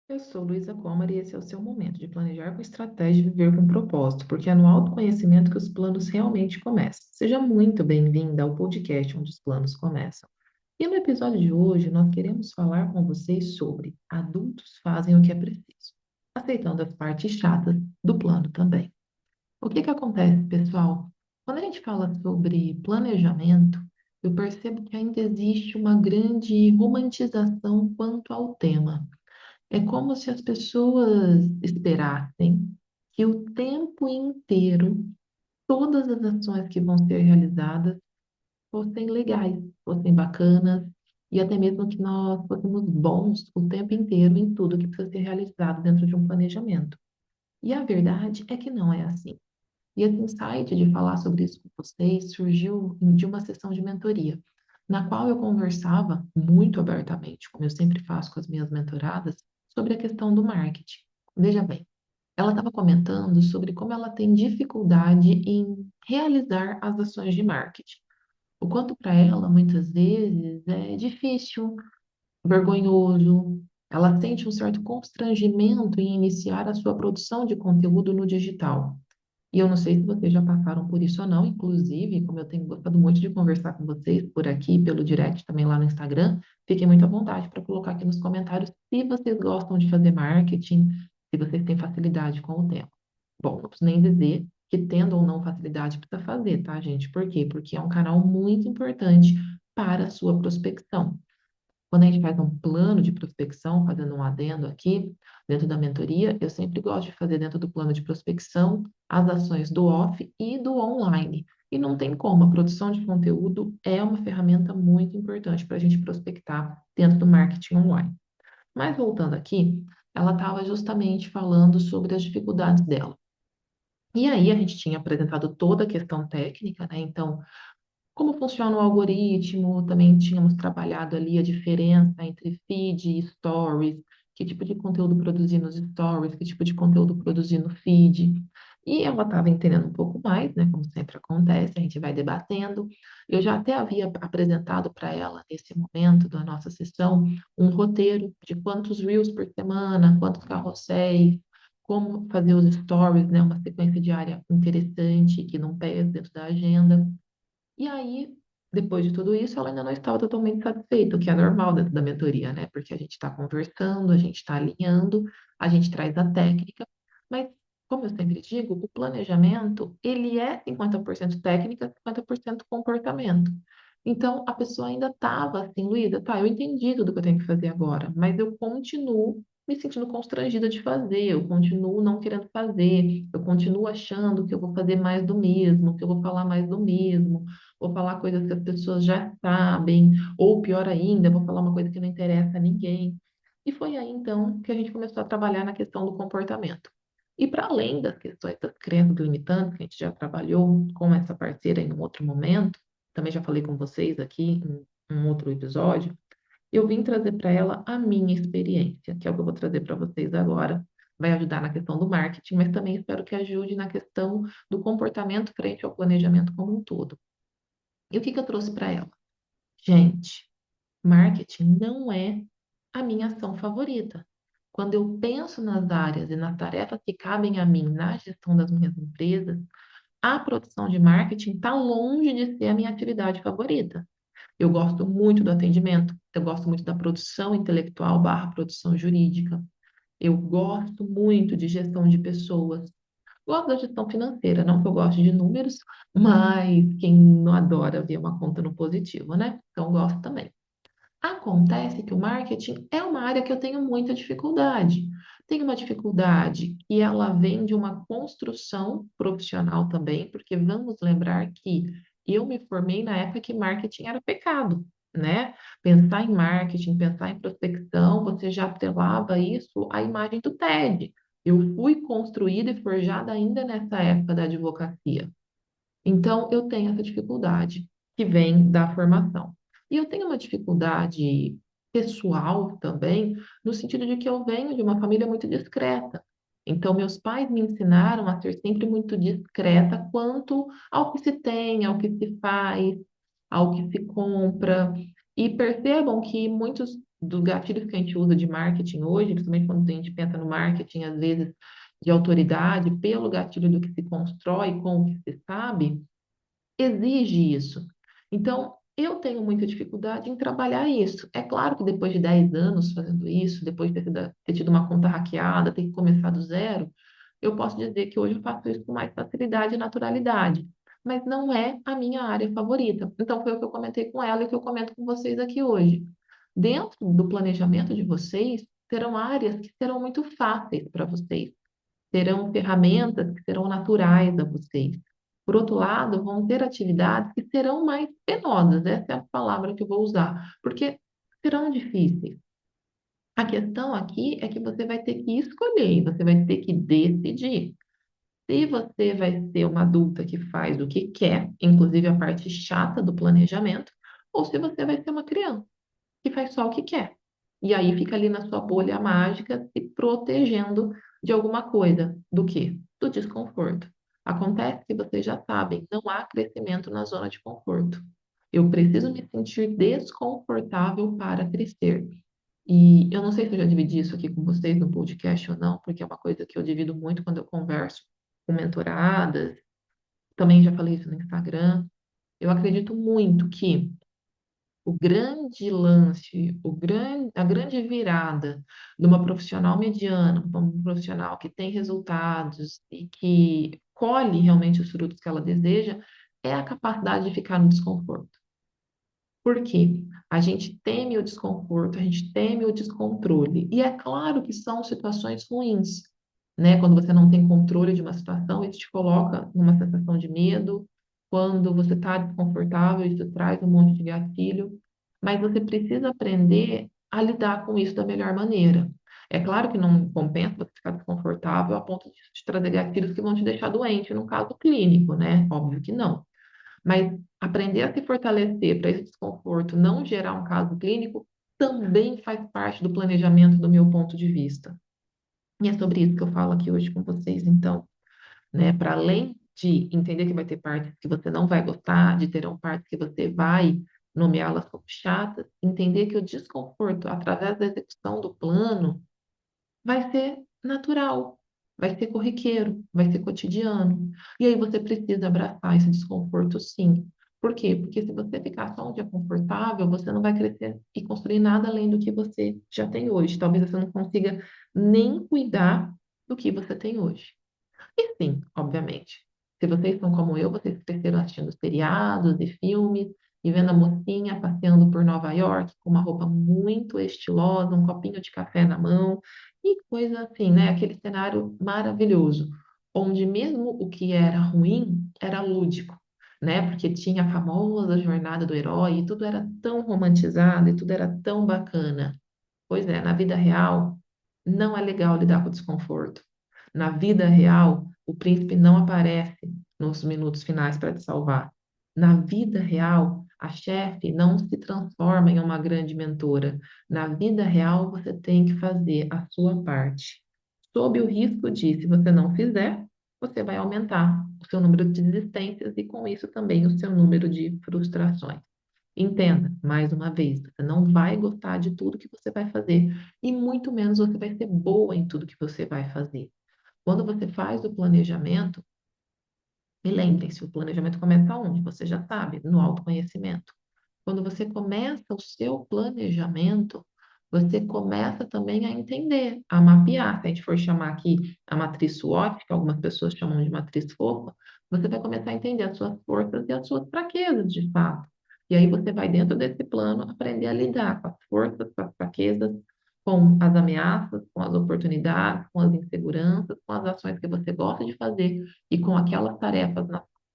Eu sou Luísa Comer e esse é o seu momento de planejar com estratégia e viver com propósito, porque é no autoconhecimento que os planos realmente começam. Seja muito bem-vinda ao podcast onde os planos começam. E no episódio de hoje, nós queremos falar com vocês sobre adultos fazem o que é preciso, aceitando as partes chatas do plano também. O que que acontece, pessoal? Quando a gente fala sobre planejamento, eu percebo que ainda existe uma grande romantização quanto ao tema. É como se as pessoas esperassem que o tempo inteiro todas as ações que vão ser realizadas fossem legais, fossem bacanas, e até mesmo que nós fôssemos bons o tempo inteiro em tudo que precisa ser realizado dentro de um planejamento. E a verdade é que não é assim. E esse insight de falar sobre isso com vocês surgiu de uma sessão de mentoria, na qual eu conversava muito abertamente, como eu sempre faço com as minhas mentoradas, sobre a questão do marketing. Veja bem, ela estava comentando sobre como ela tem dificuldade em realizar as ações de marketing. O quanto para ela, muitas vezes, é difícil, vergonhoso, ela sente um certo constrangimento em iniciar a sua produção de conteúdo no digital. E eu não sei se vocês já passaram por isso ou não, inclusive, como eu tenho gostado muito de conversar com vocês por aqui, pelo direct, também lá no Instagram, fiquem muito à vontade para colocar aqui nos comentários se vocês gostam de fazer marketing, se vocês têm facilidade com o tema. Bom, não preciso nem dizer que tendo ou não facilidade precisa fazer, tá, gente? Por quê? Porque é um canal muito importante para a sua prospecção. Quando a gente faz um plano de prospecção, fazendo um adendo aqui, dentro da mentoria, eu sempre gosto de fazer dentro do plano de prospecção as ações do off e do online. E não tem como, a produção de conteúdo é uma ferramenta muito importante para a gente prospectar dentro do marketing online. Mas voltando aqui, ela estava justamente falando sobre as dificuldades dela. E aí a gente tinha apresentado toda a questão técnica, né? Então, como funciona o algoritmo, também tínhamos trabalhado ali a diferença entre feed e stories, que tipo de conteúdo produzir nos stories, que tipo de conteúdo produzir no feed. E ela estava entendendo um pouco mais, né, como sempre acontece, a gente vai debatendo. Eu já até havia apresentado para ela, nesse momento da nossa sessão, um roteiro de quantos reels por semana, quantos carrosséis, como fazer os stories, né, uma sequência diária interessante, que não pesa dentro da agenda. E aí, depois de tudo isso, ela ainda não estava totalmente satisfeita, o que é normal dentro da mentoria, né? Porque a gente está conversando, a gente está alinhando, a gente traz a técnica, mas, como eu sempre digo, o planejamento, ele é 50% técnica, 50% comportamento. Então, a pessoa ainda estava assim, Luísa, tá, eu entendi tudo que eu tenho que fazer agora, mas eu continuo me sentindo constrangida de fazer, eu continuo não querendo fazer, eu continuo achando que eu vou fazer mais do mesmo, que eu vou falar mais do mesmo, vou falar coisas que as pessoas já sabem, ou pior ainda, vou falar uma coisa que não interessa a ninguém. E foi aí então que a gente começou a trabalhar na questão do comportamento. E para além das questões das crenças limitantes, que a gente já trabalhou com essa parceira em um outro momento, também já falei com vocês aqui em um outro episódio, eu vim trazer para ela a minha experiência, que é o que eu vou trazer para vocês agora. Vai ajudar na questão do marketing, mas também espero que ajude na questão do comportamento frente ao planejamento como um todo. E o que que eu trouxe para ela? Gente, marketing não é a minha ação favorita. Quando eu penso nas áreas e nas tarefas que cabem a mim na gestão das minhas empresas, a produção de marketing está longe de ser a minha atividade favorita. Eu gosto muito do atendimento, eu gosto muito da produção intelectual barra produção jurídica, eu gosto muito de gestão de pessoas, gosto da gestão financeira, não que eu goste de números, mas quem não adora ver uma conta no positivo, né? Então, eu gosto também. Acontece que o marketing é uma área que eu tenho muita dificuldade. Tenho uma dificuldade e ela vem de uma construção profissional também, porque vamos lembrar que eu me formei na época que marketing era pecado, né? Pensar em marketing, pensar em prospecção, você já atrelava isso à imagem do TED. Eu fui construída e forjada ainda nessa época da advocacia. Então, eu tenho essa dificuldade que vem da formação. E eu tenho uma dificuldade pessoal também, no sentido de que eu venho de uma família muito discreta. Então, meus pais me ensinaram a ser sempre muito discreta quanto ao que se tem, ao que se faz, ao que se compra. E percebam que muitos dos gatilhos que a gente usa de marketing hoje, principalmente quando a gente pensa no marketing, às vezes, de autoridade, pelo gatilho do que se constrói com o que se sabe, exige isso. Então, eu tenho muita dificuldade em trabalhar isso. É claro que depois de 10 anos fazendo isso, depois de ter tido uma conta hackeada, ter que começar do zero, eu posso dizer que hoje eu faço isso com mais facilidade e naturalidade. Mas não é a minha área favorita. Então, foi o que eu comentei com ela e que eu comento com vocês aqui hoje. Dentro do planejamento de vocês, terão áreas que serão muito fáceis para vocês, terão ferramentas que serão naturais a vocês. Por outro lado, vão ter atividades que serão mais penosas, essa é a palavra que eu vou usar, porque serão difíceis. A questão aqui é que você vai ter que escolher, você vai ter que decidir se você vai ser uma adulta que faz o que quer, inclusive a parte chata do planejamento, ou se você vai ser uma criança que faz só o que quer. E aí fica ali na sua bolha mágica se protegendo de alguma coisa. Do quê? Do desconforto. Acontece que vocês já sabem, não há crescimento na zona de conforto. Eu preciso me sentir desconfortável para crescer. E eu não sei se eu já dividi isso aqui com vocês no podcast ou não, porque é uma coisa que eu divido muito quando eu converso com mentoradas. Também já falei isso no Instagram. Eu acredito muito que o grande lance, a grande virada de uma profissional mediana para um profissional que tem resultados e que colhe realmente os frutos que ela deseja é a capacidade de ficar no desconforto. Por quê? A gente teme o desconforto, a gente teme o descontrole. E é claro que são situações ruins, né? Quando você não tem controle de uma situação, isso te coloca numa sensação de medo. Quando você está desconfortável, isso traz um monte de gatilho. Mas você precisa aprender a lidar com isso da melhor maneira. É claro que não compensa você ficar desconfortável a ponto de te trazer gatilhos que vão te deixar doente, no caso clínico, né? Óbvio que não. Mas aprender a se fortalecer para esse desconforto não gerar um caso clínico também faz parte do planejamento do meu ponto de vista. E é sobre isso que eu falo aqui hoje com vocês, então, né? Para além de entender que vai ter partes que você não vai gostar, de terão partes que você vai nomeá-las como chatas, entender que o desconforto, através da execução do plano, vai ser natural, vai ser corriqueiro, vai ser cotidiano. E aí você precisa abraçar esse desconforto, sim. Por quê? Porque se você ficar só um dia confortável, você não vai crescer e construir nada além do que você já tem hoje. Talvez você não consiga nem cuidar do que você tem hoje. E sim, obviamente. Se vocês são como eu, vocês cresceram assistindo seriados e filmes e vendo a mocinha passeando por Nova York com uma roupa muito estilosa, um copinho de café na mão e coisa assim, né? Aquele cenário maravilhoso, onde mesmo o que era ruim era lúdico, né? Porque tinha a famosa jornada do herói e tudo era tão romantizado e tudo era tão bacana. Pois é, na vida real, não é legal lidar com o desconforto. Na vida real, o príncipe não aparece nos minutos finais para te salvar. Na vida real, a chefe não se transforma em uma grande mentora. Na vida real, você tem que fazer a sua parte. Sob o risco de, se você não fizer, você vai aumentar o seu número de desistências e, com isso, também o seu número de frustrações. Entenda, mais uma vez, você não vai gostar de tudo que você vai fazer e muito menos você vai ser boa em tudo que você vai fazer. Quando você faz o planejamento, e lembrem-se, o planejamento começa onde? Você já sabe, no autoconhecimento. Quando você começa o seu planejamento, você começa também a entender, a mapear. Se a gente for chamar aqui a matriz SWOT, que algumas pessoas chamam de matriz fofa, você vai começar a entender as suas forças e as suas fraquezas, de fato. E aí você vai, dentro desse plano, aprender a lidar com as forças, com as fraquezas, com as ameaças, com as oportunidades, com as inseguranças, com as ações que você gosta de fazer e com aquelas tarefas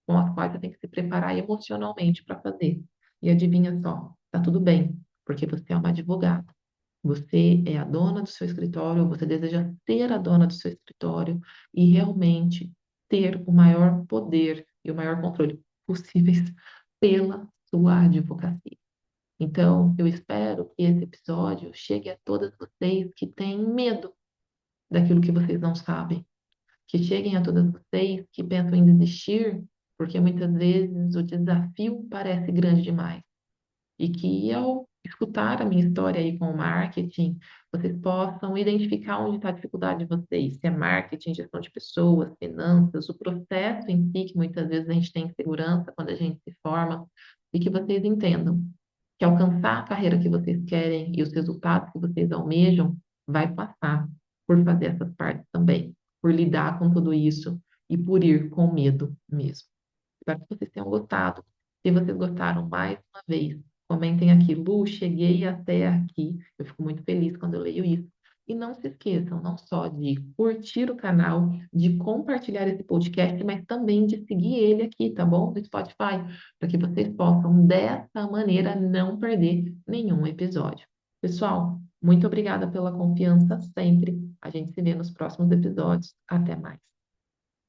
com as quais você tem que se preparar emocionalmente para fazer. E adivinha só, tá tudo bem, porque você é uma advogada. Você é a dona do seu escritório, você deseja ser a dona do seu escritório e realmente ter o maior poder e o maior controle possíveis pela sua advocacia. Então, eu espero que esse episódio chegue a todas vocês que têm medo daquilo que vocês não sabem, que cheguem a todas vocês que pensam em desistir, porque muitas vezes o desafio parece grande demais e que ao escutar a minha história aí com o marketing, vocês possam identificar onde está a dificuldade de vocês, se é marketing, gestão de pessoas, finanças, o processo em si, que muitas vezes a gente tem insegurança quando a gente se forma, e que vocês entendam que alcançar a carreira que vocês querem e os resultados que vocês almejam vai passar por fazer essas partes também, por lidar com tudo isso e por ir com medo mesmo. Espero que vocês tenham gostado. Se vocês gostaram, mais uma vez, comentem aqui, Lu, cheguei até aqui. Eu fico muito feliz quando eu leio isso. E não se esqueçam, não só de curtir o canal, de compartilhar esse podcast, mas também de seguir ele aqui, tá bom? No Spotify, para que vocês possam, dessa maneira, não perder nenhum episódio. Pessoal, muito obrigada pela confiança sempre. A gente se vê nos próximos episódios. Até mais.